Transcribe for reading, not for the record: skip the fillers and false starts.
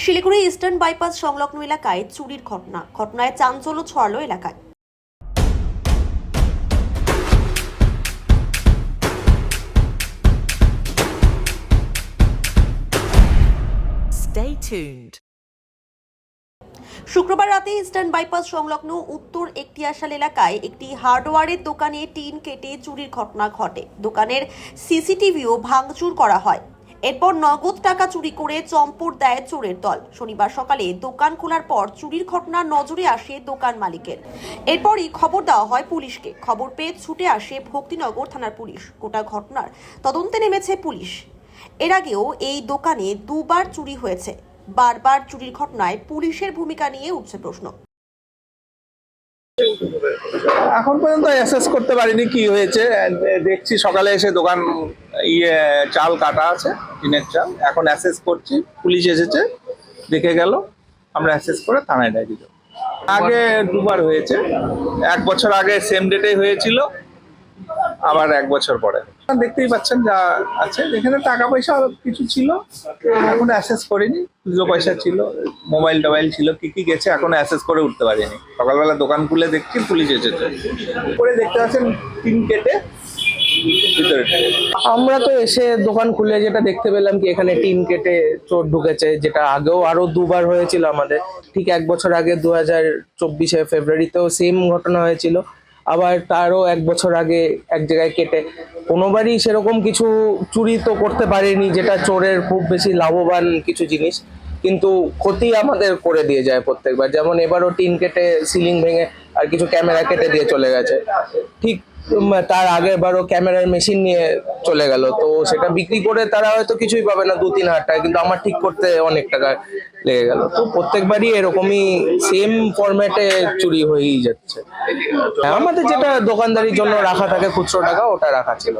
Siliguri eastern bypass সংলগ্ন এলাকায় চুরির ঘটনায় চাঞ্চল্য ছড়ালো এলাকায়। Stay tuned. শুক্রবার রাতে ইস্টার্ন বাইপাস সংলগ্ন উত্তর একটিয়াশাল এলাকায় একটি হার্ডওয়্যারের দোকানে টিন কেটে চুরির ঘটনা ঘটে। দোকানের সিসিটিভিও ভাঙচুর করা হয়। এরপর নগদ টাকা চুরি করে চম্পট দেয় চোরের দল। শনিবার সকালে দোকান খোলার পর চুরির ঘটনা নজরে আসে দোকান মালিকের। এরপরই খবর দেওয়া হয় পুলিশকে। খবর পেয়ে ছুটে আসে ভক্তিনগর থানার পুলিশ। গোটা ঘটনার তদন্তে নেমেছে পুলিশ। এর আগেও এই দোকানে দুবার চুরি হয়েছে। বারবার চুরির ঘটনায় পুলিশের ভূমিকা নিয়ে উঠছে প্রশ্ন। এখন পর্যন্ত অ্যাসেস করতে পারিনি কি হয়েছে। দেখছি সকালে এসে দোকান চাল কাটা আছে, টিনের চাল। এখন অ্যাসেস করছি, পুলিশ এসেছে, দেখে গেল, আমরা অ্যাসেস করে থানায় ডায়েরি দেব। আগে দুবার হয়েছে, 1 বছর আগে সেম ডেটেই হয়েছিল, আবার 1 বছর পরে। দেখতেই পাচ্ছেন যা আছে, এখানে টাকা পয়সা কিছু ছিল, এখন অ্যাসেস করিনি। খুচরো পয়সা ছিল, মোবাইল টোবাইল ছিল, কি কি গেছে এখনো অ্যাসেস করে উঠতে পারিনি। সকালবেলা দোকান খুলে দেখছি পুলিশ এসেছে, করে দেখতে পাচ্ছেন টিন কেটে ভিতরে। আমরা তো এসে দোকান খুলে যেটা দেখতে পেলাম কি এখানে টিন কেটে চোর ঢুকেছে, যেটা আগেও আরো দুবার হয়েছিল আমাদের। ঠিক 1 বছর আগে 2024 ফেব্রুয়ারিতেও সেম ঘটনা হয়েছিল। আবার তারও 1 বছর আগে এক জায়গায় কেটে। কোনোবারই সেরকম কিছু চুরি তো করতে পারেনি যেটা চোরের খুব বেশি লাভবান কিছু জিনিস, কিন্তু ক্ষতি আমাদের করে দিয়ে যায় প্রত্যেকবার। যেমন এবারও টিন কেটে সিলিং ভেঙে আর কিছু ক্যামেরা কেটে দিয়ে চলে গেছে। ঠিক তার আগের বারও ক্যামেরার মেশিন নিয়ে চলে গেল, তো সেটা বিক্রি করে তারা হয়তো কিছুই পাবে না, 2-3 হাজার টাকা, কিন্তু আমার ঠিক করতে অনেক টাকা লেগে গেল। তো প্রত্যেকবারই এরকমই সেম ফরম্যাটে চুরি হয়েই যাচ্ছে। আমাদের যেটা দোকানদারির জন্য রাখা থাকে খুচরো টাকা, ওটা রাখা ছিল।